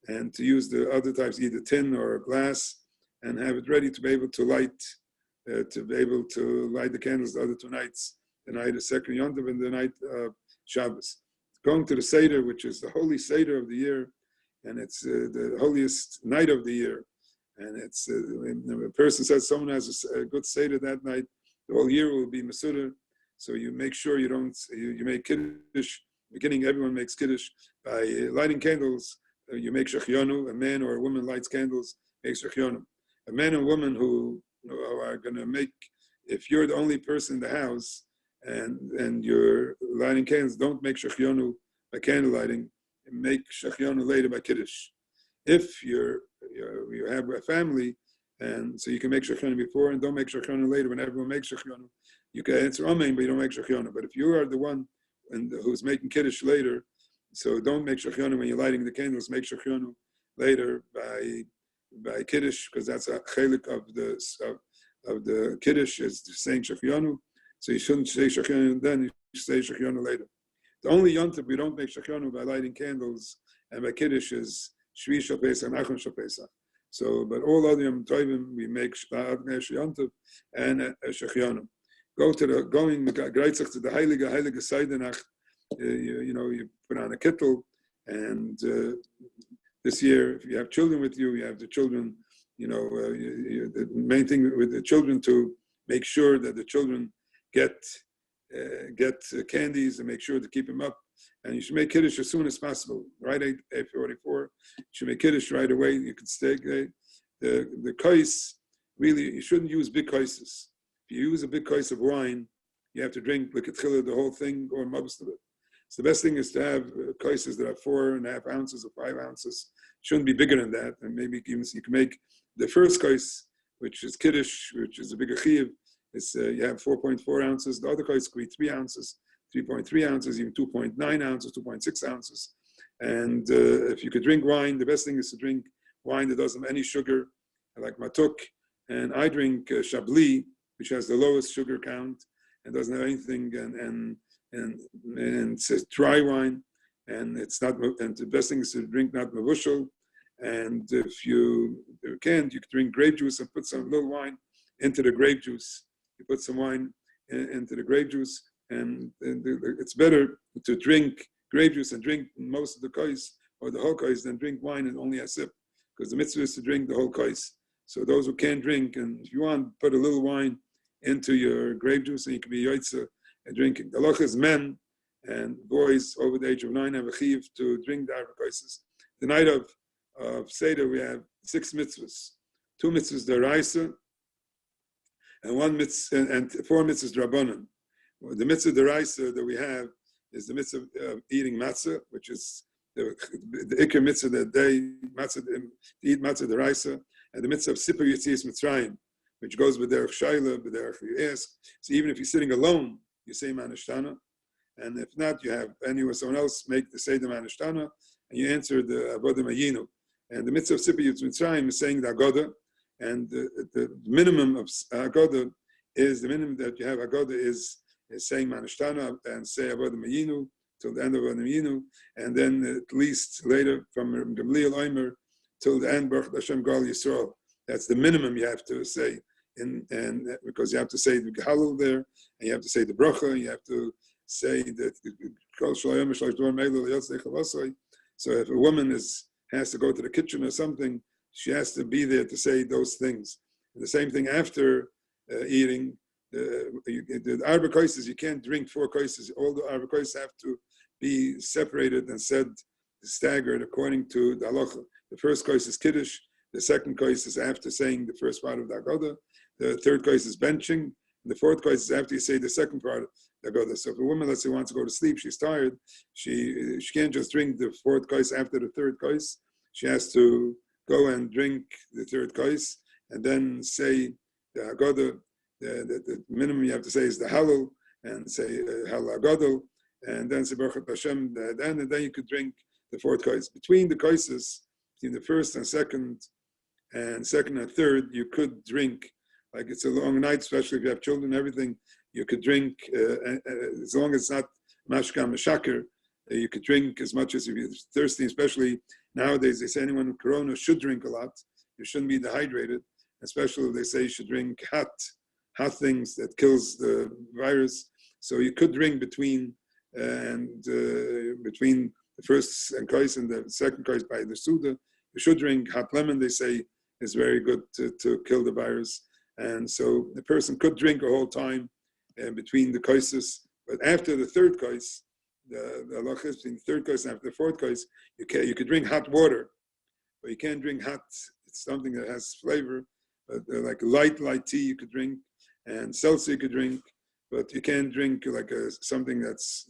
and to use the other types, either tin or glass, and have it ready to be able to light the candles the other 2 nights, the night of second Yontif and the night of Shabbos. Going to the Seder, which is the holy Seder of the year, and it's the holiest night of the year. And it's when a person says someone has a good Seder that night, the whole year will be Masudar. So you make sure you make Kiddush. Beginning, everyone makes Kiddush by lighting candles. You make Shechionu. A man or a woman lights candles, makes Shechionu. A man and woman who are going to make, if you're the only person in the house and you're lighting candles, don't make Shechionu by candle lighting. Make Shechionu later by Kiddush. If you have a family, and so you can make Shechionu before, and don't make Shechionu later when everyone makes Shechionu. You can answer Amen, but you don't make Shechionu. But if you are the one who's making Kiddush later, so don't make Shechionu when you're lighting the candles, make Shechionu later by Kiddush, because that's a chelik of the Kiddush is saying Shechionu. So you shouldn't say Shechionu then, you should say Shechionu later. The only Yontif we don't make Shechionu by lighting candles and by Kiddush is Shvi Shal Pesach and Achon Shal Pesach. So, but all other Yom Tovim we make Yontif and Shechionu. Going to the Heilige Seidenach. You put on a kittel, and this year, if you have children with you, you have the children. The main thing with the children to make sure that the children get candies and make sure to keep them up. And you should make Kiddush as soon as possible. Right, 8:44. You should make Kiddush right away. You can stay. The kais, really, you shouldn't use big kaises. If you use a big kais of wine, you have to drink the whole thing or most of it. So the best thing is to have kaises that are 4.5 ounces or 5 ounces. Shouldn't be bigger than that. And maybe you can make the first kais, which is Kiddush, which is a bigger chiyuv. It's you have 4.4 ounces. The other kais could be 3 ounces, 3.3 ounces, even 2.9 ounces, 2.6 ounces. And if you could drink wine, the best thing is to drink wine that doesn't have any sugar, like matuk. And I drink Chablis, which has the lowest sugar count, and doesn't have anything, and it's a dry wine, and it's not, and the best thing is to drink not mavushal. And if you can't, you can drink grape juice and put some little wine into the grape juice. You put some wine into the grape juice, and it's better to drink grape juice and drink most of the kais or the whole kais than drink wine and only a sip, because the mitzvah is to drink the whole kais. So those who can't drink, and if you want, put a little wine into your grape juice, and you can be yoitza and drinking. The halacha is men and boys over the age of 9 have a chiv to drink the arba kaises. The night of Seder, we have 6 mitzvahs, 2 mitzvahs deraisa, and 1 mitzvah, and 4 mitzvahs drabanan. The mitzvah deraisa that we have is the mitzvah of eating matzah, which is the ikar mitzvah that day, matzah, to eat matzah deraisa, and the mitzvah of sipur yitzias mitzrayim, which goes with derech shaila, with derech you ask. So even if you're sitting alone, you say manashtana, and if not, you have anyone, someone else make the say the manashtana, and you answer the avodah mayinu. And the mitzvah of sipur yitzias mitzrayim is saying the agoda, and the minimum of agoda is, the minimum that you have agoda is saying manashtana and say avodah mayinu till the end of avodah mayinu, and then at least later from Gamliel Omer till the end Baruch Hashem Gal Yisrael. That's the minimum you have to say, and because you have to say the Halal there, and you have to say the bracha, you have to say that. So if a woman has to go to the kitchen or something, she has to be there to say those things. And the same thing after eating. The arba kaises, you can't drink 4 kaises. All the arba kaises have to be separated and said, staggered according to the halacha. The first kais is kiddush. The second kais is after saying the first part of the agoda. The third kais is benching. And the fourth kais is after you say the second part of the agoda. So if a woman, let's say, wants to go to sleep, she's tired, she can't just drink the fourth kais after the third kais. She has to go and drink the third kais and then say the agoda. The minimum you have to say is the halal, and say halal HAGADOL, and then say Baruch Hashem, and then you could drink the fourth kais. Between the kaises, between the first and second and third, you could drink, like it's a long night, especially if you have children and everything, you could drink, as long as it's not mashka mashakir, you could drink as much as if you're thirsty, especially nowadays, they say anyone with corona should drink a lot. You shouldn't be dehydrated, especially if they say you should drink hot things that kills the virus. So you could drink between between the first kais and the second kais by the Suda. You should drink hot lemon, they say, is very good to kill the virus. And so the person could drink a whole time between the kaises. But after the third kais, the halacha is between the third kais and after the fourth kais, you could drink hot water, but you can't drink hot. It's something that has flavor, but like light tea you could drink, and seltzer you could drink, but you can't drink like something that's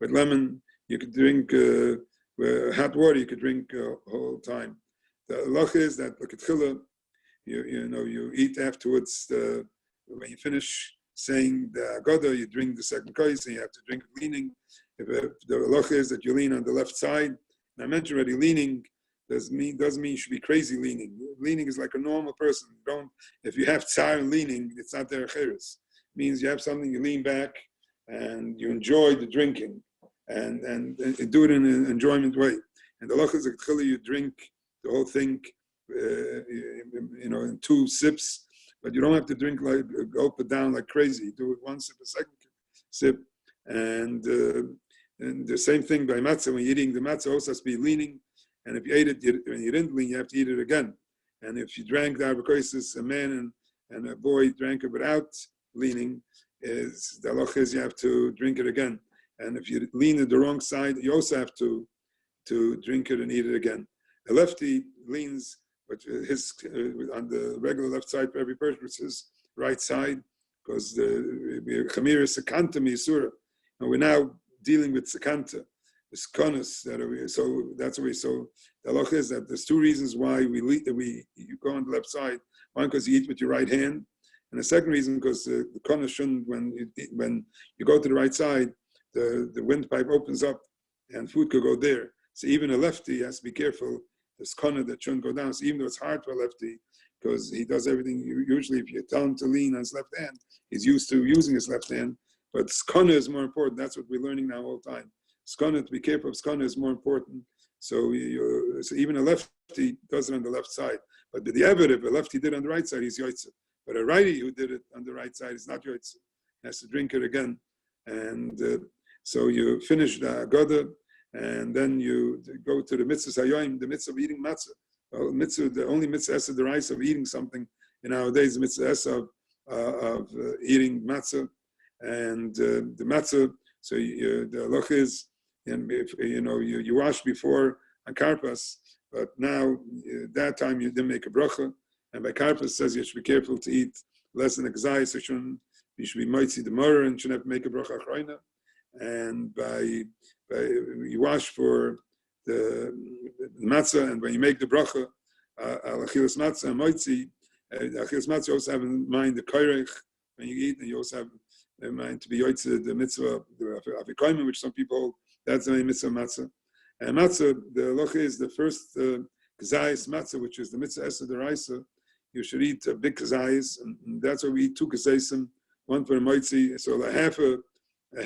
with lemon. You could drink hot water. You could drink a whole time. The halacha is that like tchila, you eat afterwards. When you finish saying the agoda, you drink the second kais, and you have to drink leaning. If the halacha is that you lean on the left side, and I mentioned already, leaning doesn't mean you should be crazy leaning. Leaning is like a normal person. If you have tsar leaning, it's not there cheres. It means you have something, you lean back and you enjoy the drinking and do it in an enjoyment way. And the halacha is that you drink the whole thing, in 2 sips, but you don't have to drink like gulp it down like crazy. You do it 1 sip, a second sip, and the same thing by matzah. When you're eating the matzah, also has to be leaning. And if you ate it, when you didn't lean, you have to eat it again. And if you drank the arba kaises, a man and a boy drank it without leaning, the halacha is you have to drink it again. And if you lean it the wrong side, you also have to drink it and eat it again. A lefty leans, but his on the regular left side for every person, it's his right side, because the chamir is sekanta misura, and we're now dealing with sekanta. So that's why. So the halacha is that there's 2 reasons why you go on the left side. One, because you eat with your right hand, and the second reason because the konas shouldn't, when you go to the right side, the windpipe opens up and food could go there. So even a lefty has to be careful. There's kona that shouldn't go down. So even though it's hard for a lefty, because he does everything. Usually, if you tell him to lean on his left hand, he's used to using his left hand. But skana is more important. That's what we're learning now all the time. Skana, to be careful of skana is more important. So, so even a lefty does it on the left side. But the evidence, if a lefty did it on the right side, he's yoitzer. But a righty who did it on the right side is not yoitzer. He has to drink it again. And so you finish the Haggadah, and then you go to the mitzvah hayoim, the mitzvah of eating matzah. Well, mitzvah, the only mitzvah esa d'oraisa of eating something in nowadays, the mitzvah esa of eating matzah. And the matzah, so the halach is, and if you wash before on karpas, but now that time you didn't make a bracha, and by karpas says you should be careful to eat less than a gzai, so you should be moitzi the murah and shouldn't have to make a bracha achrayna. And by you wash for the matzah, and when you make the bracha al achilas matzah and moitzi, achilas matzah you also have in mind the koirech when you eat, and you also have in mind to be yoitze the mitzvah the avikoyim, which some people hold. That's the mitzvah matzah. And matzah, the halacha is the first kazayis matzah, which is the mitzvah esa d'oraisa. You should eat a big kazayis, and that's why we eat two kazaysim, one for a moitzi, so a half of a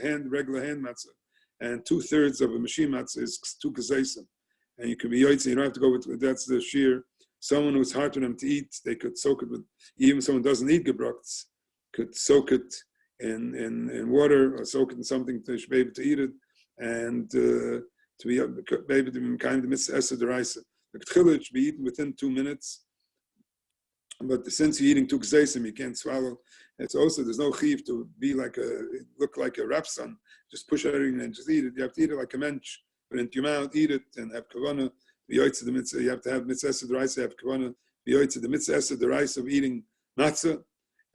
hand, regular hand matzah, and 2/3 of a machine matzah is two kazaysim. And you can be yoitzi, you don't have to go with, that's the shear. Someone who's hard for them to eat, they could soak it with, even someone who doesn't eat gebrokts, could soak it in water or soak it in something to be able to eat it, and to be able to be kind of mitzvah esa d'oraisa. The tchila should be eaten within 2 minutes, but since you're eating two kzeisim, you can't swallow. It's also, there's no chiv to be look like a rapsan, just push everything and just eat it. You have to eat it like a mensch, put it into your mouth, eat it, and have kavanah. You have to have mitzvah esa d'oraisa, have kavanah. The mitzvah esa d'oraisa of eating matzah.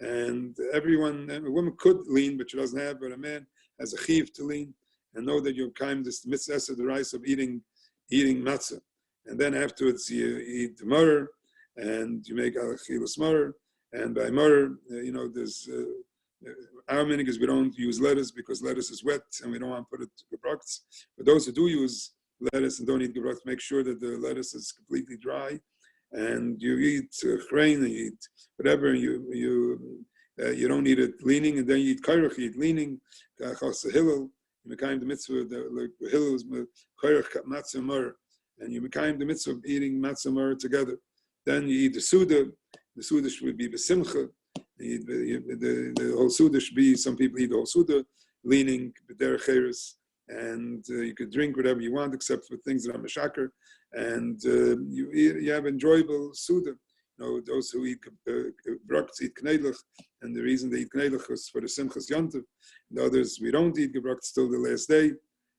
And a woman could lean, but she doesn't have, but a man has a chiv to lean, and know that you've kind this mitzvah esa d'oraisa of eating matzah. And then afterwards you eat the murr, and you make al-chilas murr, and by murr, there's our minhag is we don't use lettuce because lettuce is wet, and we don't want to put it to gebrokts. But those who do use lettuce and don't eat gebrokts, make sure that the lettuce is completely dry. And you eat grain, and you eat whatever, you don't eat it leaning, and then you eat kairach, you eat leaning, chas hillel, you make the mitzvah, the hillel is kairach matzah mur, and you make the mitzvah of eating matzah mur together. Then you eat the suda should be besimcha, the whole suda should be, some people eat the whole suda, leaning, b'derech cheres, and you could drink whatever you want except for things that are meshaker, and you have enjoyable suda. Those who eat gebrokts eat knedlich, and the reason they eat knedlich is for the simchas yontiv. The others, we don't eat gebrokts till the last day,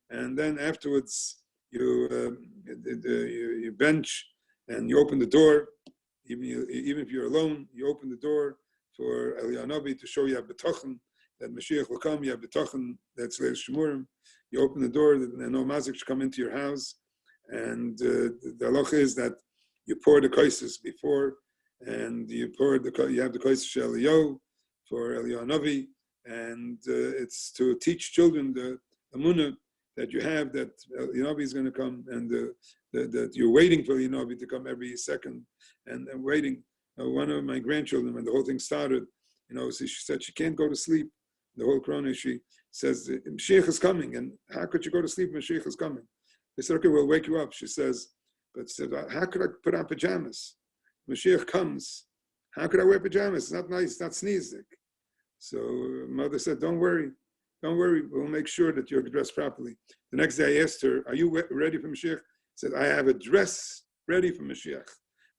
and then afterwards you bench and you open the door. Even if you're alone, you open the door for Eliyahu Navi to show you have betochen that Mashiach will come. You have betochen that's leil shemurim. You open the door that no mazik should come into your house. And the halacha is that you pour the kaisis before, and you have the kaisis shel Eliyahu for Eliyahu Navi, and it's to teach children the emunah that you have that Eliyahu Navi is going to come, and that you're waiting for Eliyahu Navi to come every second, and waiting. One of my grandchildren, when the whole thing started, she said she can't go to sleep. The whole corona, she says Mashiach is coming, and how could you go to sleep when Mashiach is coming? They said, okay, we'll wake you up. She says, how could I put on pajamas? Mashiach comes. How could I wear pajamas? It's not nice. It's not sneezik. So mother said, don't worry. We'll make sure that you're dressed properly. The next day I asked her, are you ready for Mashiach? She said, I have a dress ready for Mashiach.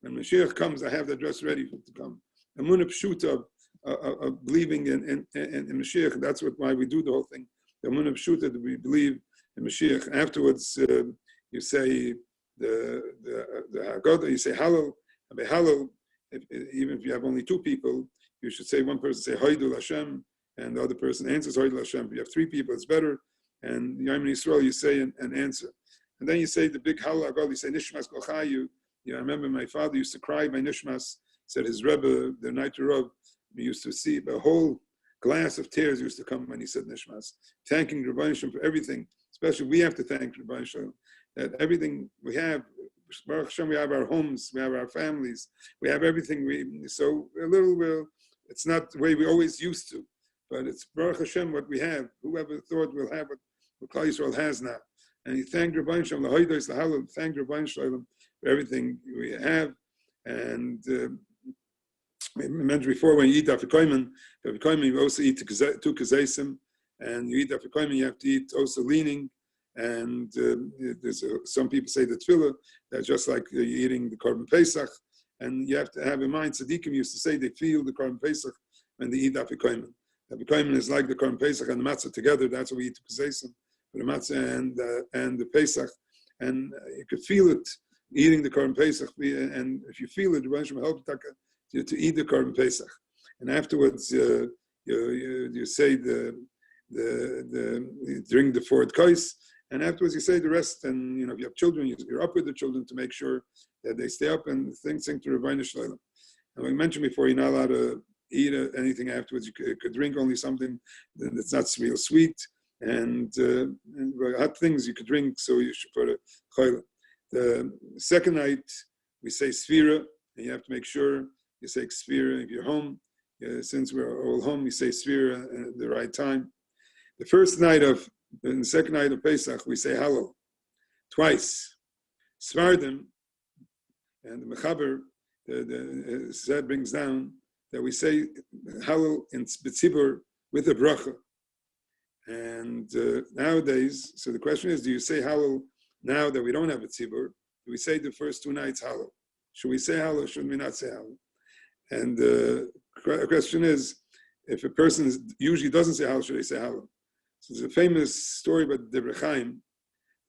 When Mashiach comes, I have the dress ready to come. The munah pshuta of believing in Mashiach. That's why we do the whole thing. The munah pshuta that we believe in Mashiach. Afterwards, you say the Haggadah, you say Hallel, and by Hallel, even if you have only two people, you should say one person say Haidul Hashem, and the other person answers Haidul Hashem. If you have three people, it's better. And Yom Yisrael, you say an answer. And then you say the big Hallel Haggadah, you say Nishmas Kol Chayu. I remember my father used to cry by Nishmas, said his Rebbe, the night Rav, we used to see a whole glass of tears used to come when he said Nishmas, thanking Rabbi Shem for everything. Especially we have to thank Rabbi Shem that everything we have, Baruch Hashem, we have our homes, we have our families, we have everything. So a little, it's not the way we always used to, but it's Baruch Hashem what we have. Whoever thought we'll have what Klal Yisrael has now. And he thanked Rabban Shalom, thanked Rabban Shalom for everything we have. And I mentioned before, when you eat afikoyman, you also eat two kazaisim, and you eat afikoyman, you have to eat also leaning. And there's some people say the tefillah, that's just like you're eating the korban pesach, and you have to have in mind, tzaddikim used to say they feel the korban pesach when they eat afikoyman. Afikoyman is like the korban pesach and the matzah together. That's what we eat the kazaisim, the matzah and the pesach, and you could feel it eating the korban pesach. And if you feel it, the Rebbe will help you to eat the korban pesach, and afterwards you say the during the fourth kais. And afterwards, you say the rest, and if you have children, you're up with the children to make sure that they stay up and sing to Ravina Shloim. And we mentioned before, you're not allowed to eat anything afterwards. You could drink only something that's not real sweet, and hot things you could drink. So you should put a chayla. The second night, we say sfira, and you have to make sure you say sfira if you're home. Since we're all home, you say sfira at the right time. The second night of Pesach, we say Hallel twice. Svardim, and the Mechaber, the Zed brings down that we say Hallel in Betzibur with a bracha. And nowadays, so the question is, do you say Hallel now that we don't have a tzibur? Do we say the first two nights Hallel? Should we say Hallel or should we not say Hallel? And the question is, if a person usually doesn't say Hallel, should they say Hallel? So there's a famous story about the DRASHA.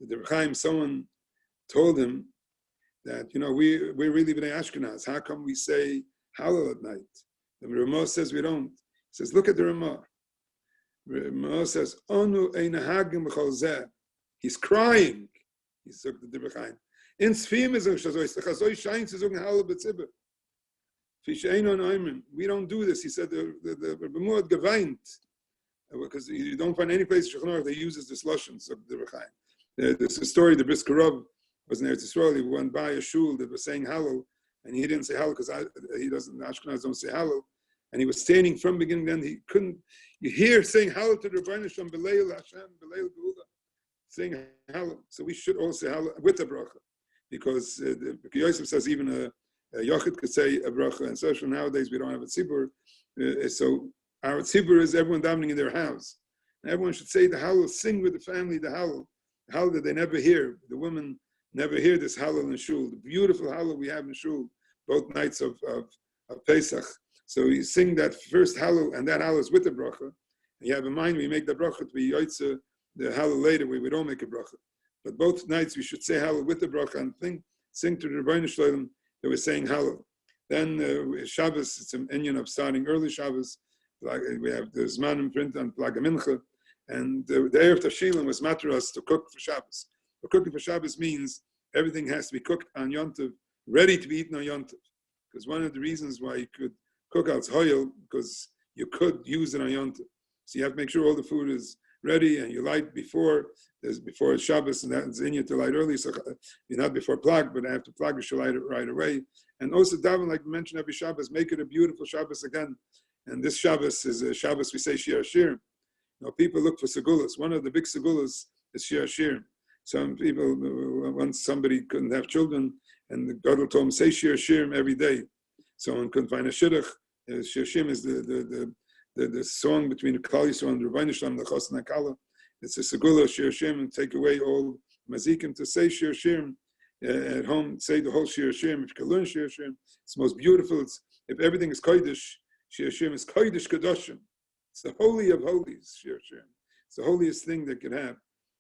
The DRASHA, someone told him that, we're really B'nai Ashkenaz. How come we say Hallel at night? The Ramah says we don't. He says, look at the Ramah. Ramah says, Onu ein hagim b'chol zeh. He's crying. He said the DRASHA. In Sfim is the Chazoi shines to sagen Hallel b'tzibur. We don't do this. He said the Ramah had geweint. Because you don't find any place in Shulchan Aruch that uses this lashon of the Rechaim. There's a story. The Brisker Rav was in Eretz Yisrael. He went by a shul that was saying Hallel, and he didn't say Hallel because he doesn't. Ashkenaz don't say Hallel, and he was standing from beginning. Then he couldn't. You hear saying Hallel to the Rebbeinu Shalom B'leil Hashem B'leil Geula, saying Hallel. So we should all say Hallel with a bracha, because the Yosef says even a yochid could say a bracha, and so nowadays we don't have a tzibur, so. Our tzibur is everyone davening in their house. And everyone should say the Hallel, sing with the family the Hallel that they never hear. The women never hear this Hallel in shul. The beautiful Hallel we have in shul, both nights of Pesach. So you sing that first Hallel, and that Hallel is with the bracha. And you have in mind, we make the bracha to be yotzeh, the Hallel later, where we don't make a bracha. But both nights we should say Hallel with the bracha and sing to the Rebbeinu Shalom that we're saying Hallel. Then Shabbos, it's an inyan of starting early Shabbos. We have the Zmanim print on Plag Mincha, and the Erev Tashilin was matras to cook for Shabbos. But cooking for Shabbos means everything has to be cooked on Yom Tov, ready to be eaten on Yom Tov. Because one of the reasons why you could cook out hoyel, because you could use it on Yom Tov. So you have to make sure all the food is ready, and you light before Shabbos, and that's in you to light early. So you're not before Plag, but after Plag you should light it right away. And also daven, like we mentioned every Shabbos, make it a beautiful Shabbos again. And this Shabbos is a Shabbos we say Shir Hashirim. People look for segulas. One of the big segulas is Shir Hashirim. Some people, once somebody couldn't have children, and the Gadol told him, say Shir Hashirim every day. Someone couldn't find a shidduch. Shir Hashirim is the song between the Klal Yisrael and the Rebbeinu Shalom, the Chosn HaKala. It's a segula Shir Hashirim, and take away all mazikim to say Shir Hashirim at home. Say the whole Shir Hashirim. If you can learn Shir Hashirim, it's the most beautiful. If everything is kodesh, Shir Hashirim is kodesh kadoshim. It's the holy of holies. Shir Hashirim. It's the holiest thing that could have.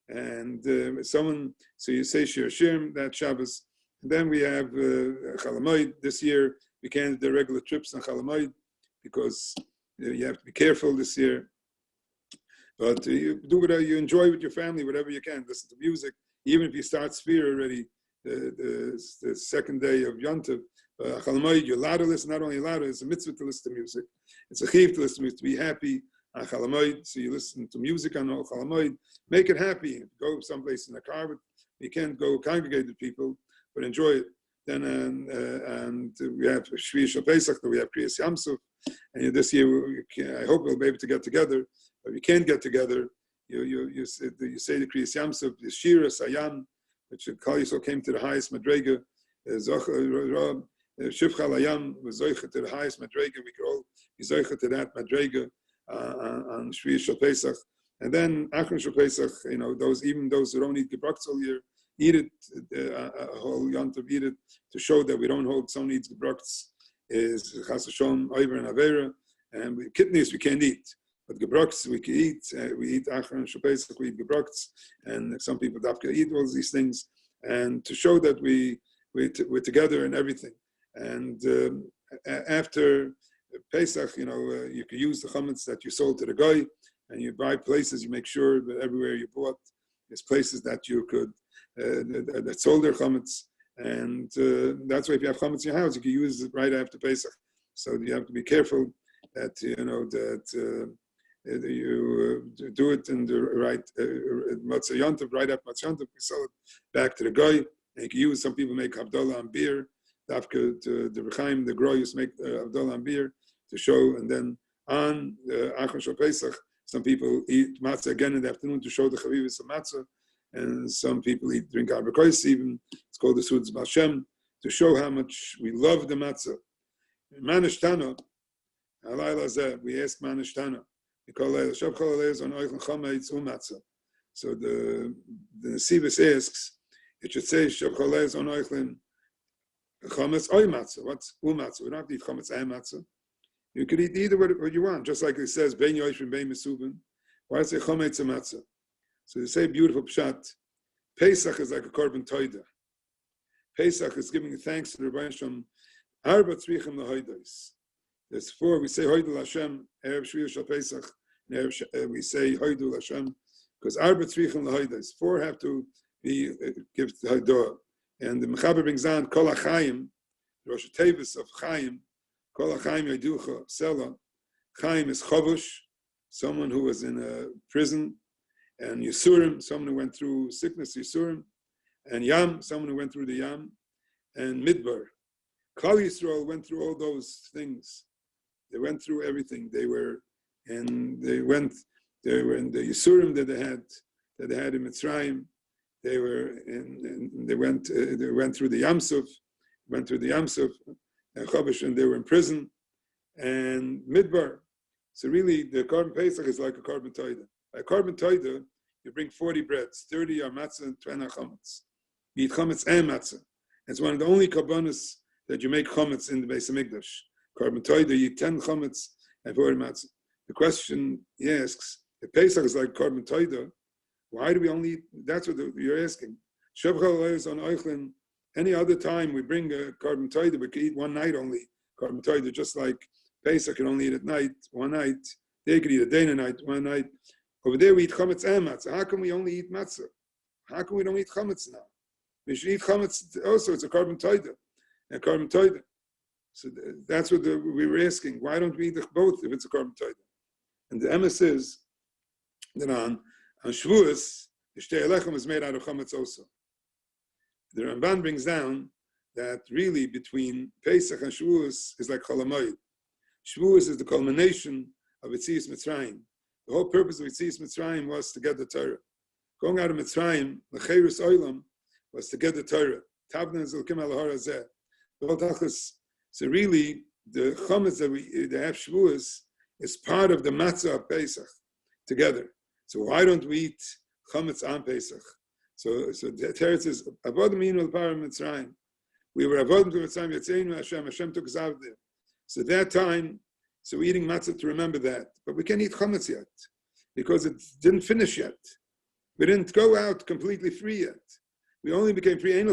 And so you say Shir Hashirim that Shabbos. And then we have Chalamoid. This year we can't do regular trips on Chalamoid because you have to be careful this year. But you do whatever you enjoy with your family, whatever you can. Listen to music. Even if you start Sfira already, the second day of Yom Tov, Chalamoid, you're allowed to listen. Not only allowed to, it's a mitzvah to listen to music. It's a chiv to listen to music, to be happy on Chalamoid. So you listen to music on Chalamoid. Make it happy. Go someplace in a car. You can't go congregate with people. but enjoy it. Then and we have Shvi Shal Pesach, we have Kriyas Yamsuf, and this year I hope we'll be able to get together. But if we can't get together, you say the Kriyas Yamsuf, the Shira Sayam, which Kal Yisrael came to the highest Madrega, Shivcha Layam was Zoicha to the highest Madrega. We could all be Zoicha to that Madrega on Shvi Shal Pesach, and then Achron Shal Pesach. Those who don't eat Gebrachs all year, eat it a whole yontav, eat it to show that we don't hold someone eats Gebrachs is Chas V'Shalom Oiver and Avera, and kidneys we can't eat, but Gebrachs we can eat. We eat Achron Shal Pesach, we eat Gebrachs, and some people dafka eat all these things, and to show that we're together in everything. And after Pesach, you can use the chametz that you sold to the guy, and you buy places. You make sure that everywhere you bought, there's places that you could that sold their chametz, and that's why if you have chametz in your house, you can use it right after Pesach. So you have to be careful that you do it in the right matzah yontav, right after matzah yontav. You sell it back to the guy, and you can use. Some people make havdalah on beer. Dafka to the Rechaim, the Groyus make havdalah on beer to show, and then on Achron Shal Pesach, some people eat matzah again in the afternoon to show the chavivus of matzah, and some people drink arbakos even. It's called the Sudas B'Hashem to show how much we love the matzah. Manish Tana, Alayla Zeh, we ask Manish Tana. We call it Shav Chol Aleis on Oichel Chametz Matzah. So the Nesivus asks, it should say Shav Chol Aleis on Oichel Chametz Oy Matzah. What's Matzah? We don't have to eat Chametz and Matzah. You could eat either what you want, just like it says Ben Yoshvin Ben Mesubin. Why does it say Chametz and Matzah? So they say beautiful pshat. Pesach is like a korban toida. Pesach is giving thanks to the Rebbeinu Shem. Arba tzrichim lahoidos. There's four. We say Hoidul Hashem Erev Shviyah Shal Pesach. We say Hoidul Hashem because Arba tzrichim lahoidos. Four have to be give hoidah. And the Mechaber brings on Kol HaChaim, Rosh Tevis of Chaim. Kol HaChaim Yaducha Sela. Chaim is Chavush, someone who was in a prison, and Yisurim, someone who went through sickness, Yisurim, and Yam, someone who went through the Yam, and Midbar. Klal Yisrael went through all those things. They went through everything. They were in the Yisurim that they had in Mitzrayim. They went through the Yamsuf, and Chavush, and they were in prison, and Midbar. So really, the korban Pesach is like a korban toida. By korban toida, you bring 40 breads, 30 are matzah and 20 are chametz. You eat chametz and matzah. It's one of the only korbanos that you make chametz in the Beis Hamikdash. Korban toida, you eat 10 chametz and 40 matzah. The question he asks, if Pesach is like korban toida, why do we only eat? That's what you're asking. Shabchal is on Eichlin. Any other time we bring a korban toida, we can eat one night only. Korban toida, just like Pesach can only eat at night, one night. They could eat a day and a night, one night. Over there we eat chametz and matzah. How come we only eat matzah? How come we don't eat chametz now? We should eat chametz also. It's a korban toida. So that's what we were asking. Why don't we eat both if it's a korban toida? And the emes is that on Shavuos, the shtei alechem is made out of chametz also. The Ramban brings down that really between Pesach and Shavuos is like Chol HaMoed. Shavuos is the culmination of Yetzias Mitzrayim. The whole purpose of Yetzias Mitzrayim was to get the Torah. Going out of Mitzrayim, the Cheirus Olam, was to get the Torah. Tavna Zilkim Al Har Hazeh. The whole tachlis. So really, the chametz that they have Shavuos is part of the matzah of Pesach together. So why don't we eat chametz on Pesach? So the teretz is avodim minu l'para Mitzrayim. We were avodim to Mitzrayim Yetzeinu Hashem. Hashem took us out there. So that time, so we're eating matzah to remember that. But we can't eat chametz yet because it didn't finish yet. We didn't go out completely free yet. We only became free.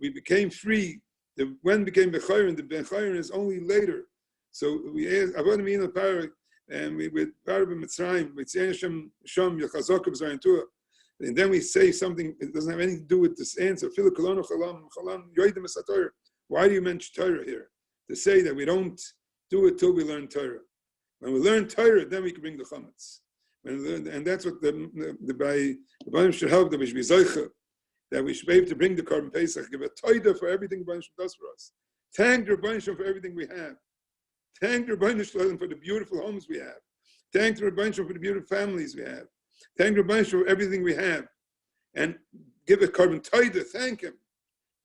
We became free. The when became Bechayrin, the Bechayrin is only later. So we asked avodim minu l'para. And we with Parab Mitzrayim, with Hashem Sham Yachazokab Zayantua, and then we say something that doesn't have anything to do with this answer. Why do you mention Torah here? To say that we don't do it till we learn Torah. When we learn Torah, then we can bring the chametz. And that's what the Baim should help them. We should be zoicha that we should be able to bring the Korban Pesach, give a toida for everything Rebbeinu Shalom does for us. Thank the Rebbeinu Shalom for everything we have. Thank the Rebbeinu Shalom for the beautiful homes we have. Thank the Rebbeinu Shalom for the beautiful families we have. Thank the Rebbeinu Shalom for everything we have. And give a Korban toida, thank him.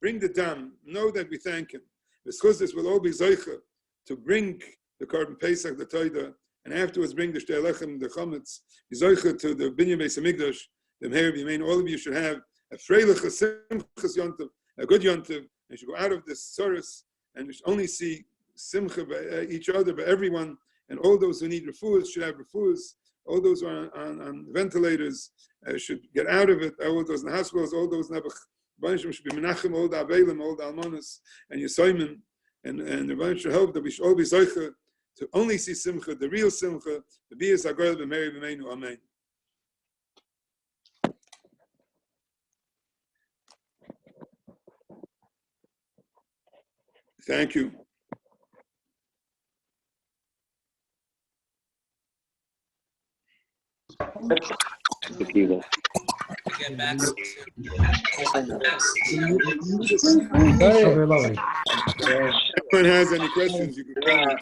Bring the dam, know that we thank him. Because this will all be Zoicha to bring the Korban Pesach, the toida, and afterwards bring the Shtei Lechem, the Chametz, Zoicha to the Binyan Beis HaMikdash, the Meir B'Yamein. All of you should have a freilich, a simchas yontiv, a good yontiv, and should go out of this soros, and we should only see simcha by each other, by everyone, and all those who need refuahs should have refuahs. All those who are on ventilators should get out of it. All those in the hospitals, all those Nebuch, should be menachem, all the avelim, all the almonas, and Yisoyim, and the Rebbeinu should help that we should all be zoicha to only see simcha, the real simcha, the biyas hagoyel b'meri b'meinu, amen. Thank you. Tequila. Again, Max. Anyone has any questions, you can call me.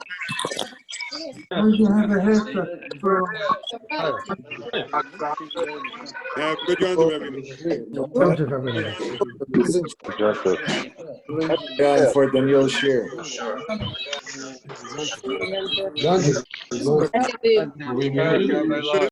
Have good yonder, everybody. For Daniel Shear.